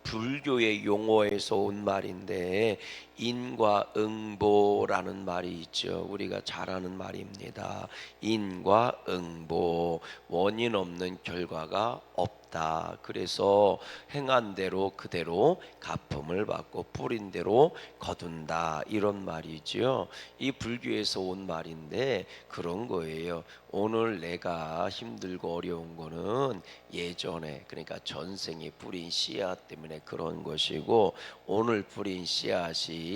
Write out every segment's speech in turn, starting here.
불교의 용어에서 온 말인데 인과응보라는 말이 있죠. 우리가 잘 아는 말입니다. 인과응보, 원인 없는 결과가 없다. 그래서 행한 대로 그대로 갚음을 받고 뿌린 대로 거둔다, 이런 말이지요. 이 불교에서 온 말인데 그런 거예요. 오늘 내가 힘들고 어려운 거는 예전에, 그러니까 전생에 뿌린 씨앗 때문에 그런 것이고, 오늘 뿌린 씨앗이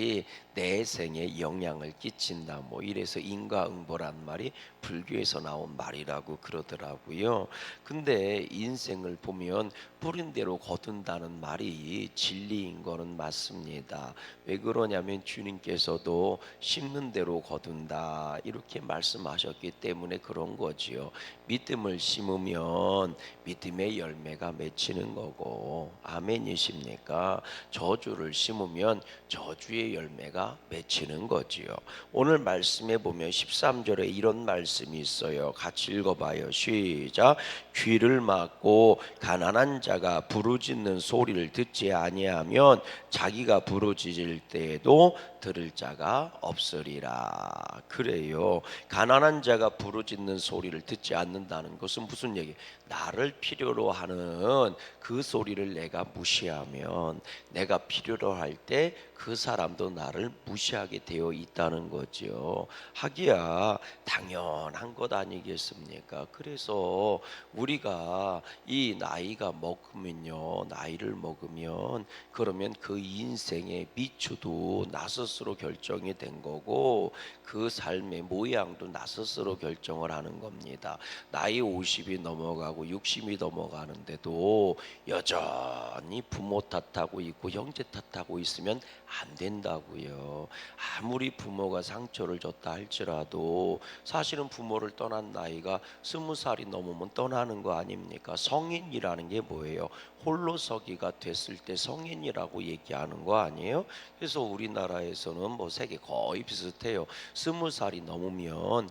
내 생에 영향을 끼친다, 뭐 이래서 인과응보란 말이 불교에서 나온 말이라고 그러더라고요. 근데 인생을 보면 뿌린 대로 거둔다는 말이 진리인 거는 맞습니다. 왜 그러냐면 주님께서도 심는 대로 거둔다 이렇게 말씀하셨기 때문에 그런 거지요. 믿음을 심으면 믿음의 열매가 맺히는 거고, 아멘이십니까? 저주를 심으면 저주의 열매가 맺히는 거지요. 오늘 말씀에 보면 13절에 이런 말씀이 있어요. 같이 읽어봐요. 시작. 귀를 막고 가난한 자가 부르짖는 소리를 듣지 아니하면 자기가 부르짖을 때에도 들을 자가 없으리라. 그래요. 가난한 자가 부르짖는 소리를 듣지 않는다는 것은 무슨 얘기? 나를 필요로 하는 그 소리를 내가 무시하면 내가 필요로 할 때 그 사람도 나를 무시하게 되어 있다는 거죠. 하기야 당연한 것 아니겠습니까? 그래서 우리가 이 나이가 먹으면요, 나이를 먹으면 그러면 그 인생의 미추도 나 스스로 결정이 된 거고, 그 삶의 모양도 나 스스로 결정을 하는 겁니다. 나이 50이 넘어가고 60이 넘어가는데도 여전히 부모 탓하고 있고 형제 탓하고 있으면 안 된다고요. 아무리 부모가 상처를 줬다 할지라도 사실은 부모를 떠난 나이가 20살이 넘으면 떠나는 거 아닙니까? 성인이라는 게 뭐예요? 홀로서기가 됐을 때 성인이라고 얘기하는 거 아니에요? 그래서 우리나라에서는 뭐 세계 거의 비슷해요. 20살이 넘으면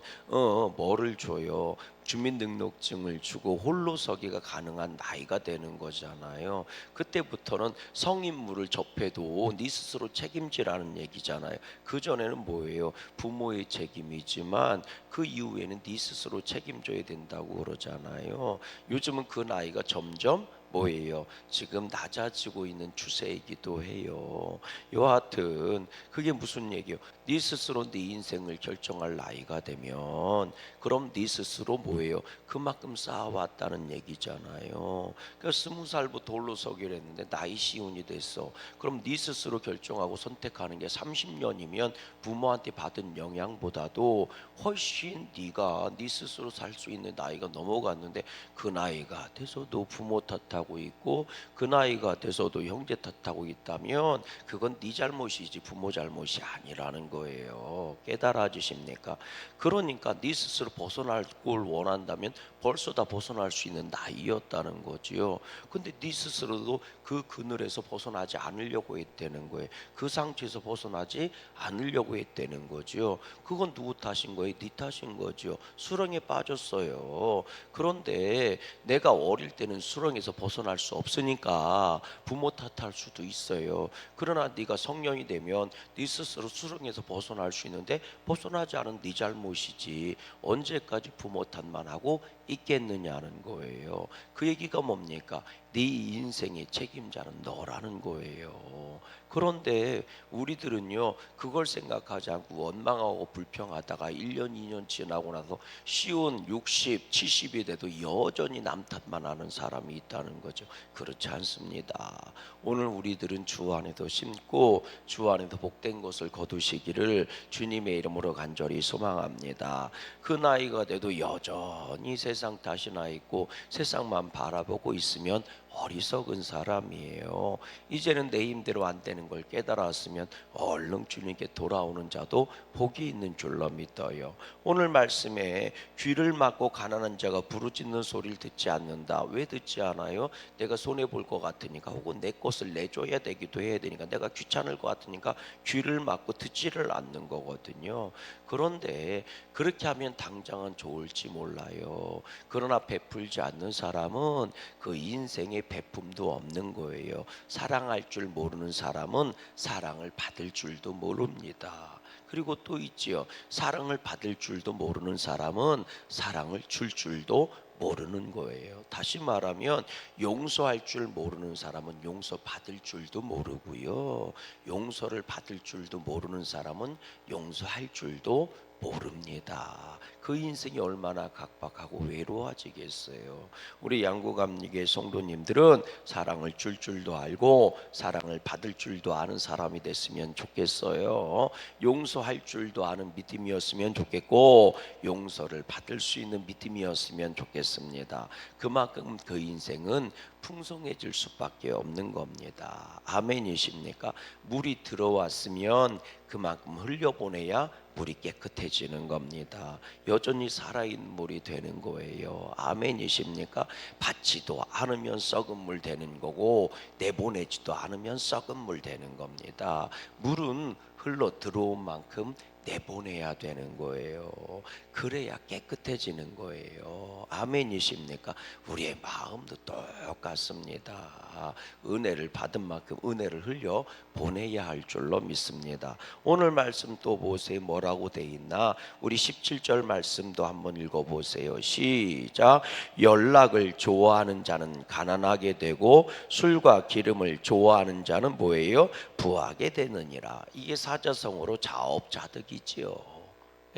뭐를 줘요? 주민등록증을 주고 홀로서기가 가능한 나이가 되는 거잖아요. 그때부터는 성인물을 접해도 네 스스로 책임지라는 얘기잖아요. 그 전에는 뭐예요? 부모의 책임이지만 그 이후에는 네 스스로 책임져야 된다고 그러잖아요. 요즘은 그 나이가 점점 뭐예요? 지금 낮아지고 있는 추세이기도 해요. 여하튼 그게 무슨 얘기예요? 네 스스로 네 인생을 결정할 나이가 되면 그럼 네 스스로 뭐예요? 그만큼 쌓아왔다는 얘기잖아요. 그러니까 20살부터 홀로서기를 했는데 나이 시운이 됐어. 그럼 네 스스로 결정하고 선택하는 게 30년이면 부모한테 받은 영향보다도 훨씬 네가 네 스스로 살 수 있는 나이가 넘어갔는데, 그 나이가 돼서도 부모 탓하고 있고 그 나이가 돼서도 형제 탓하고 있다면 그건 네 잘못이지 부모 잘못이 아니라는 거예요. 깨달아지십니까? 그러니까 네 스스로 벗어날 걸 원한다면 벌써 다 벗어날 수 있는 나이였다는 거지요. 근데 네 스스로도 그 그늘에서 벗어나지 않으려고 했다는 거예요. 그 상처에서 벗어나지 않으려고 했다는 거지요. 그건 누구 탓인 거예요? 네 탓인 거지요. 수렁에 빠졌어요. 그런데 내가 어릴 때는 수렁에서 벗어날 수 없으니까 부모 탓할 수도 있어요. 그러나 네가 성령이 되면 네 스스로 수렁에서 벗어날 수 있는데 벗어나지 않은 네 잘못이지 언제까지 부모 탓만 하고 있겠느냐는 거예요. 그 얘기가 뭡니까? 네 인생의 책임자는 너라는 거예요. 그런데 우리들은요, 그걸 생각하지 않고 원망하고 불평하다가 1년 2년 지나고 나서 쉬운 60, 70이 돼도 여전히 남 탓만 하는 사람이 있다는 거죠. 그렇지 않습니다. 오늘 우리들은 주 안에도 심고 주 안에도 복된 것을 거두시기를 주님의 이름으로 간절히 소망합니다. 그 나이가 돼도 여전히 세상 탓이나 있고 세상만 바라보고 있으면 어리석은 사람이에요. 이제는 내 힘대로 안 되는 걸 깨달았으면 얼른 주님께 돌아오는 자도 복이 있는 줄로 믿어요. 오늘 말씀에 귀를 막고 가난한 자가 부르짖는 소리를 듣지 않는다. 왜 듣지 않아요? 내가 손해 볼 것 같으니까, 혹은 내 것을 내줘야 되기도 해야 되니까, 내가 귀찮을 것 같으니까 귀를 막고 듣지를 않는 거거든요. 그런데 그렇게 하면 당장은 좋을지 몰라요. 그러나 베풀지 않는 사람은 그 인생의 하나님의 베품도 없는 거예요. 사랑할 줄 모르는 사람은 사랑을 받을 줄도 모릅니다. 그리고 또 있지요. 사랑을 받을 줄도 모르는 사람은 사랑을 줄 줄도 모르는 거예요. 다시 말하면 용서할 줄 모르는 사람은 용서받을 줄도 모르고요. 용서를 받을 줄도 모르는 사람은 용서할 줄도 모릅니다. 그 인생이 얼마나 각박하고 외로워지겠어요. 우리 양구감리교회 성도님들은 사랑을 줄 줄도 알고 사랑을 받을 줄도 아는 사람이 됐으면 좋겠어요. 용서할 줄도 아는 믿음이었으면 좋겠고 용서를 받을 수 있는 믿음이었으면 좋겠습니다. 그만큼 그 인생은 풍성해질 수밖에 없는 겁니다. 아멘이십니까? 물이 들어왔으면 그만큼 흘려보내야 물이 깨끗해지는 겁니다. 여전히 살아있는 물이 되는 거예요. 아멘이십니까? 받지도 않으면 썩은 물 되는 거고 내보내지도 않으면 썩은 물 되는 겁니다. 물은 흘러 들어온 만큼 내보내야 되는 거예요. 그래야 깨끗해지는 거예요. 아멘이십니까? 우리의 마음도 똑같습니다. 은혜를 받은 만큼 은혜를 흘려 보내야 할 줄로 믿습니다. 오늘 말씀 또 보세요. 뭐라고 돼 있나? 우리 17절 말씀도 한번 읽어보세요. 시작. 연락을 좋아하는 자는 가난하게 되고 술과 기름을 좋아하는 자는 뭐예요? 부하게 되느니라. 이게 사자성어로 자업자득이지요.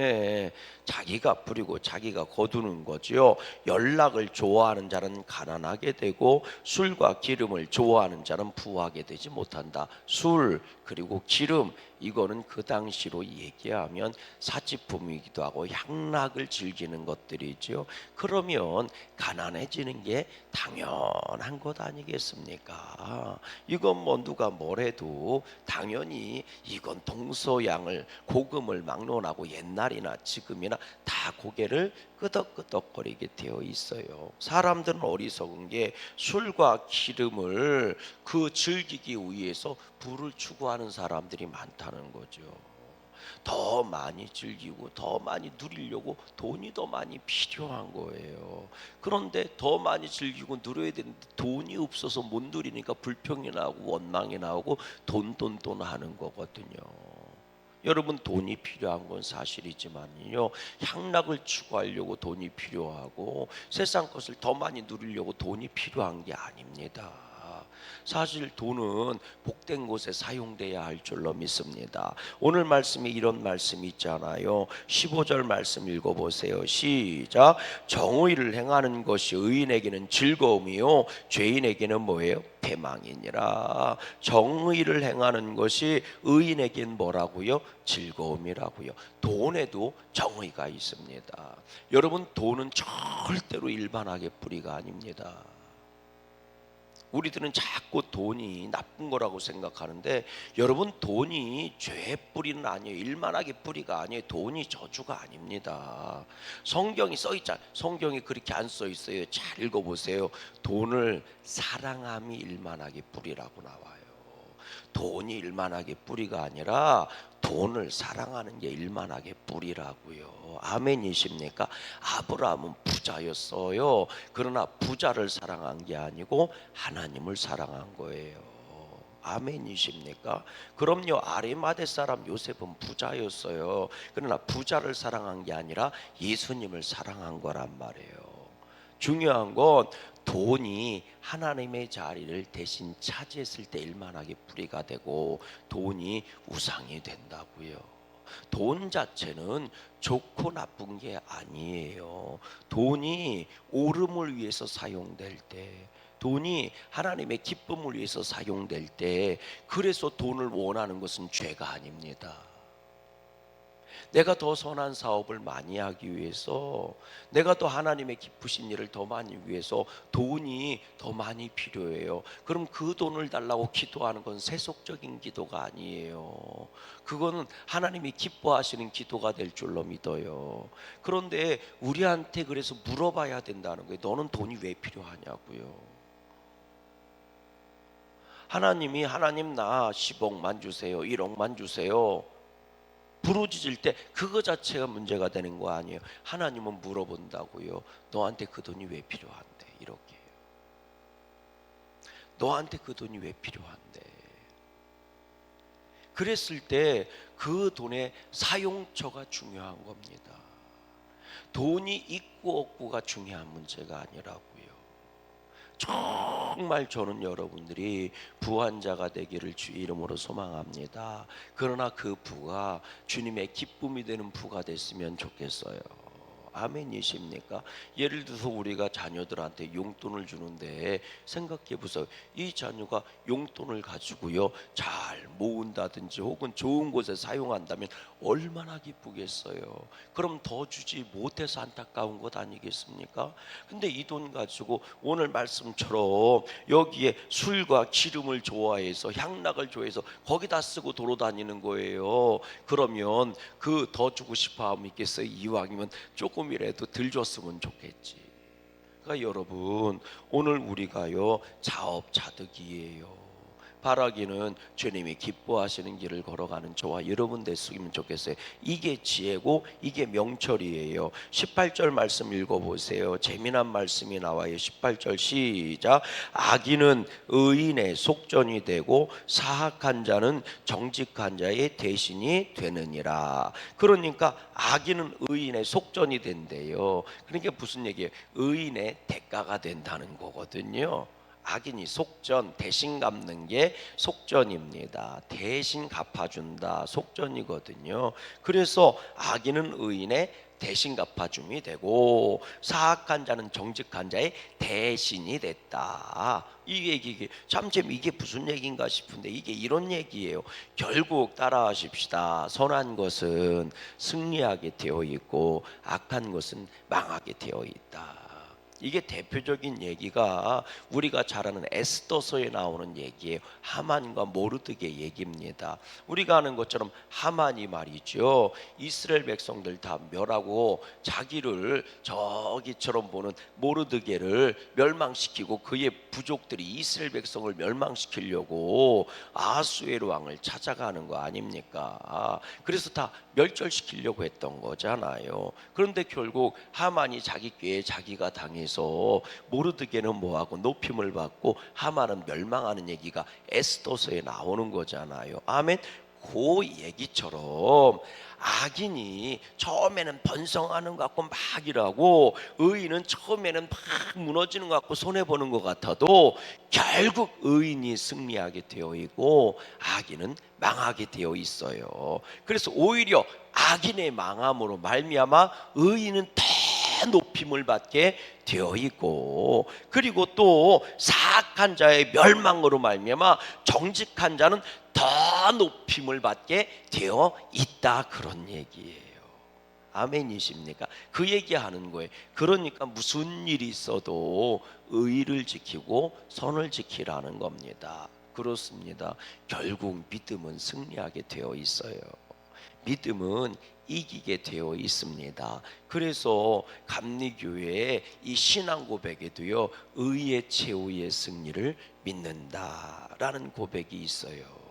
예, 자기가 부리고 자기가 거두는 거지요. 연락을 좋아하는 자는 가난하게 되고 술과 기름을 좋아하는 자는 부하게 되지 못한다. 술 그리고 기름 이거는 그 당시로 얘기하면 사치품이기도 하고 향락을 즐기는 것들이죠. 그러면 가난해지는 게 당연한 것 아니겠습니까? 이건 뭐 누가 뭐래도 당연히 이건 동서양을 복음을 막론하고 옛날이나 지금이나 다 고개를 끄덕끄덕거리게 되어 있어요. 사람들은 어리석은 게 술과 기름을 그 즐기기 위해서 부를 추구하는 사람들이 많다는 거죠. 더 많이 즐기고 더 많이 누리려고 돈이 더 많이 필요한 거예요. 그런데 더 많이 즐기고 누려야 되는데 돈이 없어서 못 누리니까 불평이 나오고 원망이 나오고 돈 하는 거거든요. 여러분 돈이 필요한 건 사실이지만요. 향락을 추구하려고 돈이 필요하고 세상 것을 더 많이 누리려고 돈이 필요한 게 아닙니다. 사실 돈은 복된 곳에 사용돼야 할 줄로 믿습니다. 오늘 말씀에 이런 말씀이 있잖아요. 15절 말씀 읽어보세요. 시작. 정의를 행하는 것이 의인에게는 즐거움이요 죄인에게는 뭐예요? 패망이니라. 정의를 행하는 것이 의인에게는 뭐라고요? 즐거움이라고요. 돈에도 정의가 있습니다. 여러분 돈은 절대로 일반하게 뿌리가 아닙니다. 우리들은 자꾸 돈이 나쁜 거라고 생각하는데 여러분 돈이 죄의 뿌리는 아니에요. 일만하게 뿌리가 아니에요. 돈이 저주가 아닙니다. 성경이 써 있잖아요. 성경이 그렇게 안 써 있어요. 잘 읽어보세요. 돈을 사랑함이 일만하게 뿌리라고 나와요. 돈이 일만하게 뿌리가 아니라 돈을 사랑하는 게 일만하게 뿌리라고요. 아멘이십니까? 아브라함은 부자였어요. 그러나 부자를 사랑한 게 아니고 하나님을 사랑한 거예요. 아멘이십니까? 그럼요. 아리마대 사람 요셉은 부자였어요. 그러나 부자를 사랑한 게 아니라 예수님을 사랑한 거란 말이에요. 중요한 건 돈이 하나님의 자리를 대신 차지했을 때 일만하게 뿌리가 되고 돈이 우상이 된다고요. 돈 자체는 좋고 나쁜 게 아니에요. 돈이 옳음을 위해서 사용될 때, 돈이 하나님의 기쁨을 위해서 사용될 때, 그래서 돈을 원하는 것은 죄가 아닙니다. 내가 더 선한 사업을 많이 하기 위해서, 내가 더 하나님의 기쁘신 일을 더 많이 위해서 돈이 더 많이 필요해요. 그럼 그 돈을 달라고 기도하는 건 세속적인 기도가 아니에요. 그거는 하나님이 기뻐하시는 기도가 될 줄로 믿어요. 그런데 우리한테 그래서 물어봐야 된다는 거예요. 너는 돈이 왜 필요하냐고요. 하나님이 하나님 나 10억만 주세요, 1억만 주세요 부르짖을 때 그거 자체가 문제가 되는 거 아니에요. 하나님은 물어본다고요. 너한테 그 돈이 왜 필요한데? 이렇게. 너한테 그 돈이 왜 필요한데? 그랬을 때 그 돈의 사용처가 중요한 겁니다. 돈이 있고 없고가 중요한 문제가 아니라고요. 정말 저는 여러분들이 부한자가 되기를 주의 이름으로 소망합니다. 그러나 그 부가 주님의 기쁨이 되는 부가 됐으면 좋겠어요. 아멘이십니까? 예를 들어서 우리가 자녀들한테 용돈을 주는데 생각해 보세요. 이 자녀가 용돈을 가지고요 잘 모은다든지 혹은 좋은 곳에 사용한다면 얼마나 기쁘겠어요. 그럼 더 주지 못해서 안타까운 것 아니겠습니까? 근데 이 돈 가지고 오늘 말씀처럼 여기에 술과 기름을 좋아해서 향락을 좋아해서 거기다 쓰고 돌아다니는 거예요. 그러면 그 더 주고 싶어 하면 있겠어요? 이왕이면 조금이라도 덜 줬으면 좋겠지. 그러니까 여러분 오늘 우리가요 자업자득이에요. 바라기는 주님이 기뻐하시는 길을 걸어가는 저와 여러분 됐으면 좋겠어요. 이게 지혜고 이게 명철이에요. 18절 말씀 읽어보세요. 재미난 말씀이 나와요. 18절 시작. 악인은 의인의 속전이 되고 사악한 자는 정직한 자의 대신이 되느니라. 그러니까 악인은 의인의 속전이 된대요. 그러니까 무슨 얘기예요? 의인의 대가가 된다는 거거든요. 악인이 속전, 대신 갚는 게 속전입니다. 대신 갚아준다, 속전이거든요. 그래서 악인은 의인의 대신 갚아줌이 되고 사악한 자는 정직한 자의 대신이 됐다. 이 얘기 참 이게 무슨 얘기인가 싶은데 이게 이런 얘기예요. 결국 따라하십시다. 선한 것은 승리하게 되어 있고 악한 것은 망하게 되어 있다. 이게 대표적인 얘기가 우리가 잘 아는 에스더서에 나오는 얘기예요. 하만과 모르드게 얘기입니다. 우리가 아는 것처럼 하만이 말이죠, 이스라엘 백성들 다 멸하고 자기를 저기처럼 보는 모르드게를 멸망시키고 그의 부족들이 이스라엘 백성을 멸망시키려고 아하수에로 왕을 찾아가는 거 아닙니까? 그래서 다 멸절시키려고 했던 거잖아요. 그런데 결국 하만이 자기 꾀에 자기가 당해서 모르드게는 뭐하고 높임을 받고 하만은 멸망하는 얘기가 에스더서에 나오는 거잖아요. 아멘. 그 얘기처럼 악인이 처음에는 번성하는 것 같고 막 일하고 의인은 처음에는 막 무너지는 것 같고 손해보는 것 같아도 결국 의인이 승리하게 되어 있고 악인은 망하게 되어 있어요. 그래서 오히려 악인의 망함으로 말미암아 의인은 더 높임을 받게 되어 있고, 그리고 또 사악한 자의 멸망으로 말미암아 정직한 자는 더 높임을 받게 되어 있다, 그런 얘기예요. 아멘이십니까? 그 얘기하는 거예요. 그러니까 무슨 일이 있어도 의를 지키고 선을 지키라는 겁니다. 그렇습니다. 결국 믿음은 승리하게 되어 있어요. 믿음은 이기게 되어 있습니다. 그래서 감리교회의 이 신앙 고백에도요 의의 최후의 승리를 믿는다라는 고백이 있어요.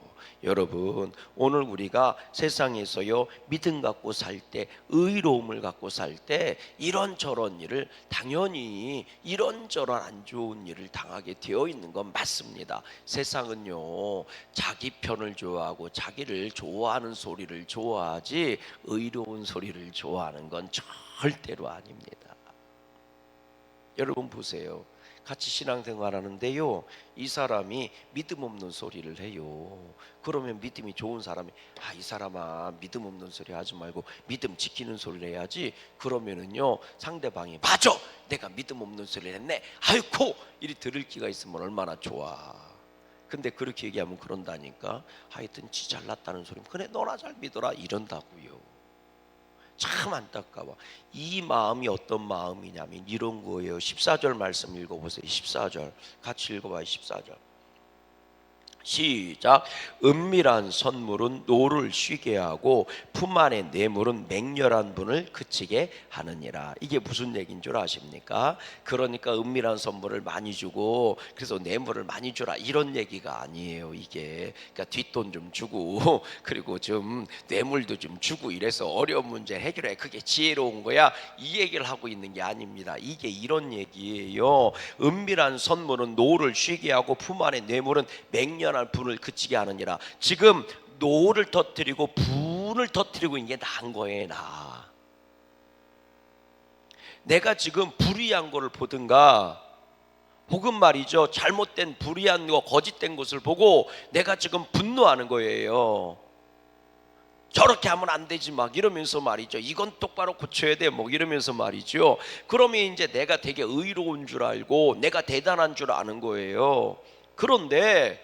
여러분 오늘 우리가 세상에서요 믿음 갖고 살 때, 의로움을 갖고 살 때 이런저런 일을 당연히 이런저런 안 좋은 일을 당하게 되어 있는 건 맞습니다. 세상은요 자기 편을 좋아하고 자기를 좋아하는 소리를 좋아하지 의로운 소리를 좋아하는 건 절대로 아닙니다. 여러분 보세요. 같이 신앙생활 하는데요 이 사람이 믿음 없는 소리를 해요. 그러면 믿음이 좋은 사람이 이 사람아 믿음 없는 소리 하지 말고 믿음 지키는 소리를 해야지. 그러면은요 상대방이 맞아 내가 믿음 없는 소리를 했네 아이고 이리 들을 기가 있으면 얼마나 좋아. 근데 그렇게 얘기하면 그런다니까. 하여튼 지 잘났다는 소리 그래 너나 잘 믿어라 이런다고요. 참 안타까워. 이 마음이 어떤 마음이냐면 이런 거예요. 14절 말씀 읽어보세요. 14절 같이 읽어봐요. 14절 시작. 은밀한 선물은 노를 쉬게 하고 품 안의 뇌물은 맹렬한 분을 그치게 하느니라. 이게 무슨 얘기인 줄 아십니까? 그러니까 은밀한 선물을 많이 주고 그래서 뇌물을 많이 주라 이런 얘기가 아니에요. 이게 그러니까 뒷돈 좀 주고 그리고 좀 뇌물도 좀 주고 이래서 어려운 문제 해결해, 그게 지혜로운 거야, 이 얘기를 하고 있는 게 아닙니다. 이게 이런 얘기예요. 은밀한 선물은 노를 쉬게 하고 품 안의 뇌물은 맹렬한 분을 그치게 하느니라. 지금 노를 터뜨리고 분을 터뜨리고 있는 게 나은 거예요. 나. 내가 지금 불의한 거를 보든가 혹은 말이죠, 잘못된 불의한 거 거짓된 것을 보고 내가 지금 분노하는 거예요. 저렇게 하면 안 되지 막 이러면서 말이죠, 이건 똑바로 고쳐야 돼 뭐 이러면서 말이죠. 그러면 이제 내가 되게 의로운 줄 알고 내가 대단한 줄 아는 거예요. 그런데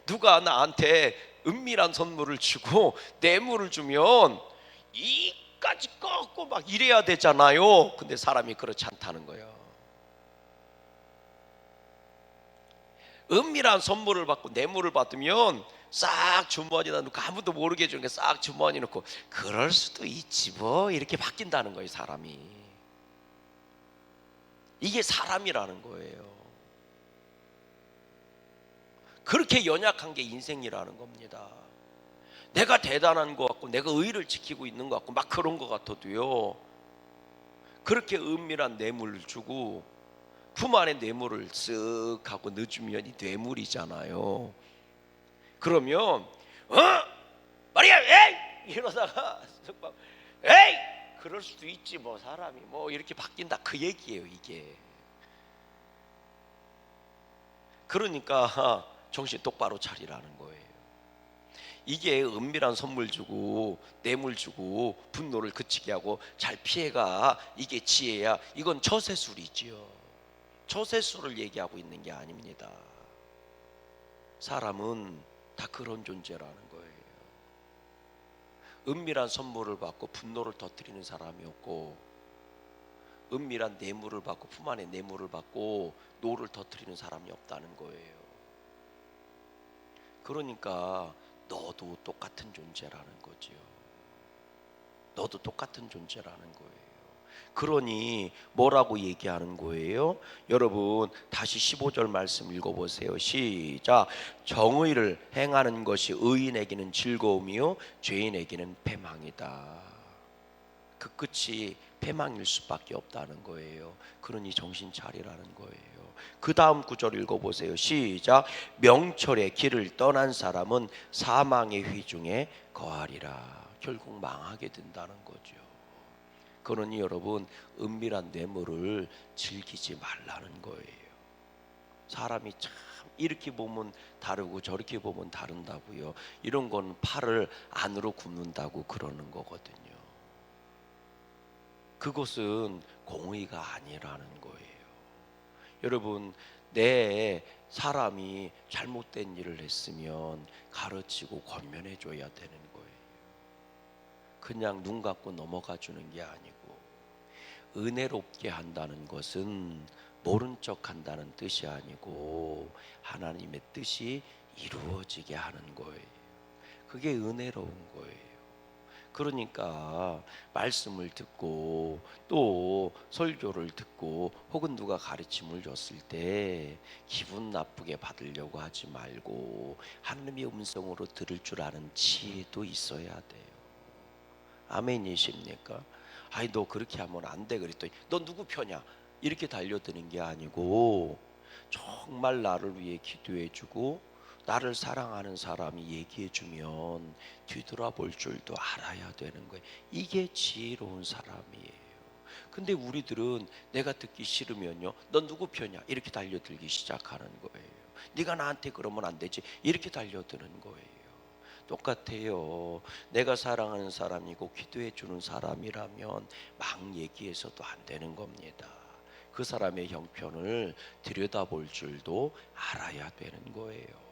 누가 나한테 은밀한 선물을 주고 뇌물을 주면 이까지 꺾고 막 이래야 되잖아요. 근데 사람이 그렇지 않다는 거예요. 은밀한 선물을 받고 뇌물을 받으면 싹 주머니에다 넣고 아무도 모르게 해주는 게 싹 주머니 넣고 그럴 수도 있지 뭐 이렇게 바뀐다는 거예요. 사람이. 이게 사람이라는 거예요. 그렇게 연약한 게 인생이라는 겁니다. 내가 대단한 것 같고 내가 의를 지키고 있는 것 같고 막 그런 것 같아도요, 그렇게 은밀한 뇌물을 주고 품 안에 뇌물을 쓱 하고 넣어주면 이 뇌물이잖아요. 그러면 마리아 에이 이러다가 에이 그럴 수도 있지 뭐 사람이 뭐 이렇게 바뀐다 그 얘기예요. 이게 그러니까 정신 똑바로 차리라는 거예요. 이게 은밀한 선물 주고 뇌물 주고 분노를 그치게 하고 잘 피해가, 이게 지혜야. 이건 처세술이지요. 처세술을 얘기하고 있는 게 아닙니다. 사람은 다 그런 존재라는 거예요. 은밀한 선물을 받고 분노를 터뜨리는 사람이 없고 은밀한 뇌물을 받고 품 안에 뇌물을 받고 노를 터뜨리는 사람이 없다는 거예요. 그러니까 너도 똑같은 존재라는 거지요. 너도 똑같은 존재라는 거예요. 그러니 뭐라고 얘기하는 거예요? 여러분 다시 15절 말씀 읽어보세요. 시작. 정의를 행하는 것이 의인에게는 즐거움이요 죄인에게는 패망이다. 그 끝이 패망일 수밖에 없다는 거예요. 그러니 정신 차리라는 거예요. 그 다음 구절 읽어보세요. 시작. 명철의 길을 떠난 사람은 사망의 휘중에 거하리라. 결국 망하게 된다는 거죠. 그러니 여러분 은밀한 뇌물을 즐기지 말라는 거예요. 사람이 참 이렇게 보면 다르고 저렇게 보면 다른다고요. 이런 건 팔을 안으로 굽는다고 그러는 거거든요. 그것은 공의가 아니라는 거예요. 여러분 내 사람이 잘못된 일을 했으면 가르치고 권면해 줘야 되는 거예요. 그냥 눈 감고 넘어가 주는 게 아니고, 은혜롭게 한다는 것은 모른 척 한다는 뜻이 아니고 하나님의 뜻이 이루어지게 하는 거예요. 그게 은혜로운 거예요. 그러니까 말씀을 듣고 또 설교를 듣고 혹은 누가 가르침을 줬을 때 기분 나쁘게 받으려고 하지 말고 하나님의 음성으로 들을 줄 아는 지혜도 있어야 돼요. 아멘이십니까? 아이 너 그렇게 하면 안 돼 그랬더니 너 누구 편이야 이렇게 달려드는 게 아니고 정말 나를 위해 기도해주고 나를 사랑하는 사람이 얘기해주면 뒤돌아볼 줄도 알아야 되는 거예요. 이게 지혜로운 사람이에요. 근데 우리들은 내가 듣기 싫으면요 넌 누구 편이야 이렇게 달려들기 시작하는 거예요. 네가 나한테 그러면 안 되지 이렇게 달려드는 거예요. 똑같아요. 내가 사랑하는 사람이고 기도해 주는 사람이라면 막 얘기해서도 안 되는 겁니다. 그 사람의 형편을 들여다볼 줄도 알아야 되는 거예요.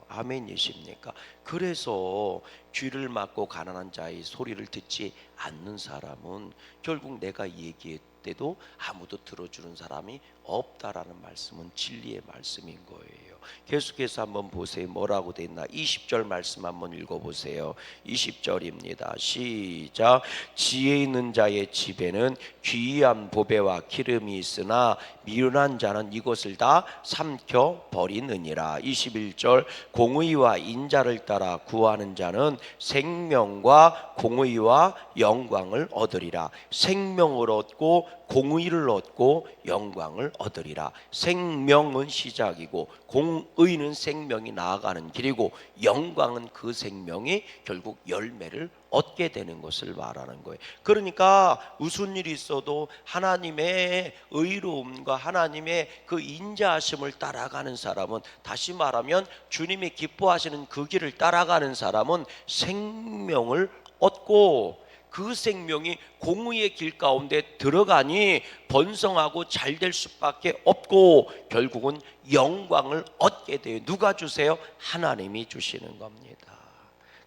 아멘이십니까? 그래서 귀를 막고 가난한 자의 소리를 듣지 않는 사람은 결국 내가 얘기해 때도 아무도 들어주는 사람이 없다라는 말씀은 진리의 말씀인 거예요. 계속해서 한번 보세요. 뭐라고 돼 있나? 20절 말씀 한번 읽어보세요. 20절입니다. 시작. 지혜 있는 자의 집에는 귀한 보배와 기름이 있으나 미련한 자는 이것을 다 삼켜 버리느니라. 21절. 공의와 인자를 따라 구하는 자는 생명과 공의와 영광을 얻으리라. 생명을 얻고 공의를 얻고 영광을 얻으리라. 생명은 시작이고 공의는 생명이 나아가는 길이고 영광은 그 생명이 결국 열매를 얻게 되는 것을 말하는 거예요. 그러니까 무슨 일이 있어도 하나님의 의로움과 하나님의 그 인자하심을 따라가는 사람은, 다시 말하면 주님이 기뻐하시는 그 길을 따라가는 사람은 생명을 얻고 그 생명이 공의의 길 가운데 들어가니 번성하고 잘 될 수밖에 없고 결국은 영광을 얻게 돼요. 누가 주세요? 하나님이 주시는 겁니다.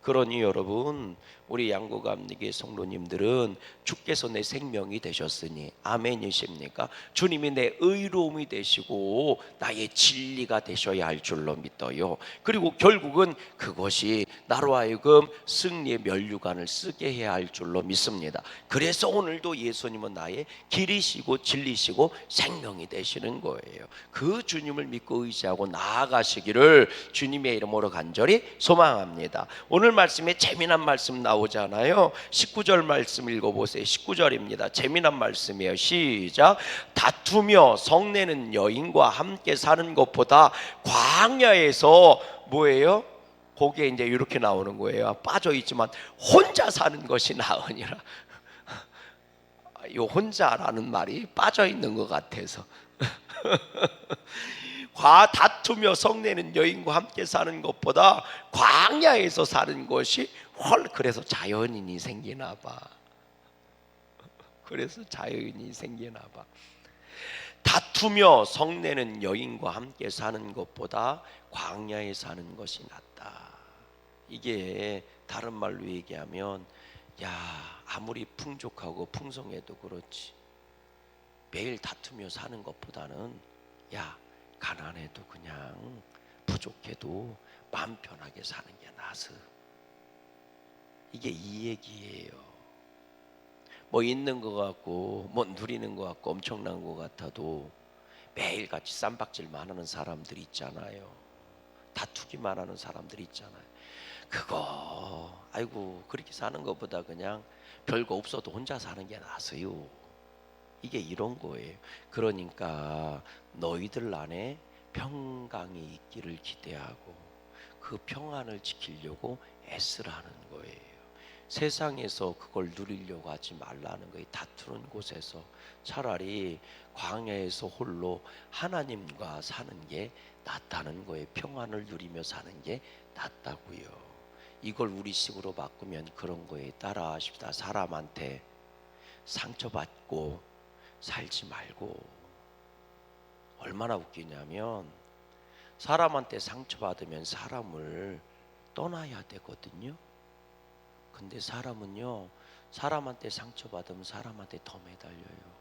그러니 여러분, 우리 양구감리교 성도님들은 주께서 내 생명이 되셨으니 아멘이십니까? 주님이 내 의로움이 되시고 나의 진리가 되셔야 할 줄로 믿어요. 그리고 결국은 그것이 나로 하여금 승리의 면류관을 쓰게 해야 할 줄로 믿습니다. 그래서 오늘도 예수님은 나의 길이시고 진리시고 생명이 되시는 거예요. 그 주님을 믿고 의지하고 나아가시기를 주님의 이름으로 간절히 소망합니다. 오늘 말씀에 재미난 말씀 나오잖아요. 19절 말씀 읽어보세요. 19절입니다. 재미난 말씀이에요. 시작. 다투며 성내는 여인과 함께 사는 것보다 광야에서 뭐예요? 거기에 이제 이렇게 나오는 거예요. 빠져 있지만 혼자 사는 것이 나으니라. 이 혼자라는 말이 빠져 있는 것 같아서. 다투며 성내는 여인과 함께 사는 것보다 광야에서 사는 것이 그래서 자연인이 생기나 봐. 그래서 자연인이 생기나 봐. 다투며 성내는 여인과 함께 사는 것보다 광야에 사는 것이 낫다. 이게 다른 말로 얘기하면, 아무리 풍족하고 풍성해도 그렇지, 매일 다투며 사는 것보다는 가난해도 그냥 부족해도 마음 편하게 사는 게 나서. 이게 이 얘기예요. 뭐 있는 것 같고 뭐 누리는 것 같고 엄청난 것 같아도 매일같이 쌈박질만 하는 사람들이 있잖아요. 다투기만 하는 사람들이 있잖아요. 그거 아이고 그렇게 사는 것보다 그냥 별거 없어도 혼자 사는 게 나서요. 이게 이런 거예요. 그러니까 너희들 안에 평강이 있기를 기대하고 그 평안을 지키려고 애쓰라는 거예요. 세상에서 그걸 누리려고 하지 말라는 거예요. 다투는 곳에서 차라리 광야에서 홀로 하나님과 사는 게 낫다는 거예요. 평안을 누리며 사는 게 낫다고요. 이걸 우리식으로 바꾸면 그런 거에 따라하십시다. 사람한테 상처받고 살지 말고. 얼마나 웃기냐면 사람한테 상처받으면 사람을 떠나야 되거든요. 근데 사람은요, 사람한테 상처받으면 사람한테 더 매달려요.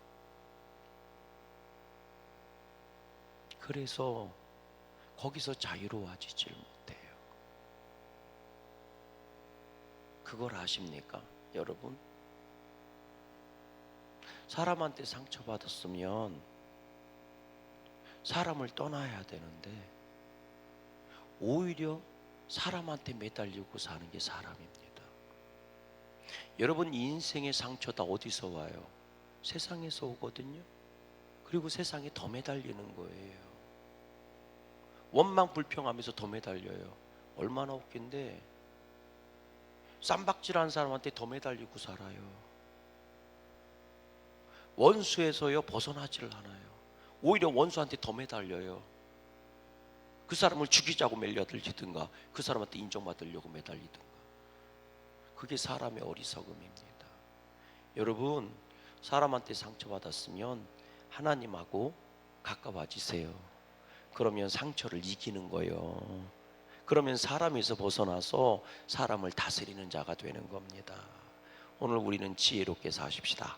그래서 거기서 자유로워지질 못해요. 그걸 아십니까, 여러분? 사람한테 상처받았으면 사람을 떠나야 되는데 오히려 사람한테 매달리고 사는 게 사람입니다. 여러분, 인생의 상처 다 어디서 와요? 세상에서 오거든요. 그리고 세상에 더 매달리는 거예요. 원망 불평하면서 더 매달려요. 얼마나 웃긴데 쌈박질하는 사람한테 더 매달리고 살아요. 원수에서요 벗어나지를 않아요. 오히려 원수한테 더 매달려요. 그 사람을 죽이자고 매달리든가 그 사람한테 인정받으려고 매달리든가. 그게 사람의 어리석음입니다. 여러분, 사람한테 상처받았으면 하나님하고 가까워지세요. 그러면 상처를 이기는 거예요. 그러면 사람에서 벗어나서 사람을 다스리는 자가 되는 겁니다. 오늘 우리는 지혜롭게 사십시다.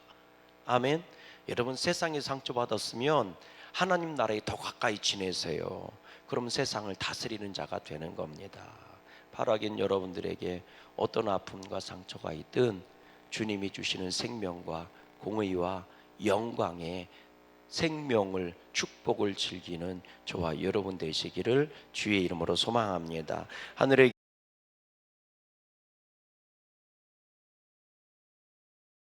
아멘. 여러분 세상에 상처받았으면 하나님 나라에 더 가까이 지내세요. 그럼 세상을 다스리는 자가 되는 겁니다. 바라긴 여러분들에게 어떤 아픔과 상처가 있든 주님이 주시는 생명과 공의와 영광의 생명을 축복을 즐기는 저와 여러분 되시기를 주의 이름으로 소망합니다. 하늘의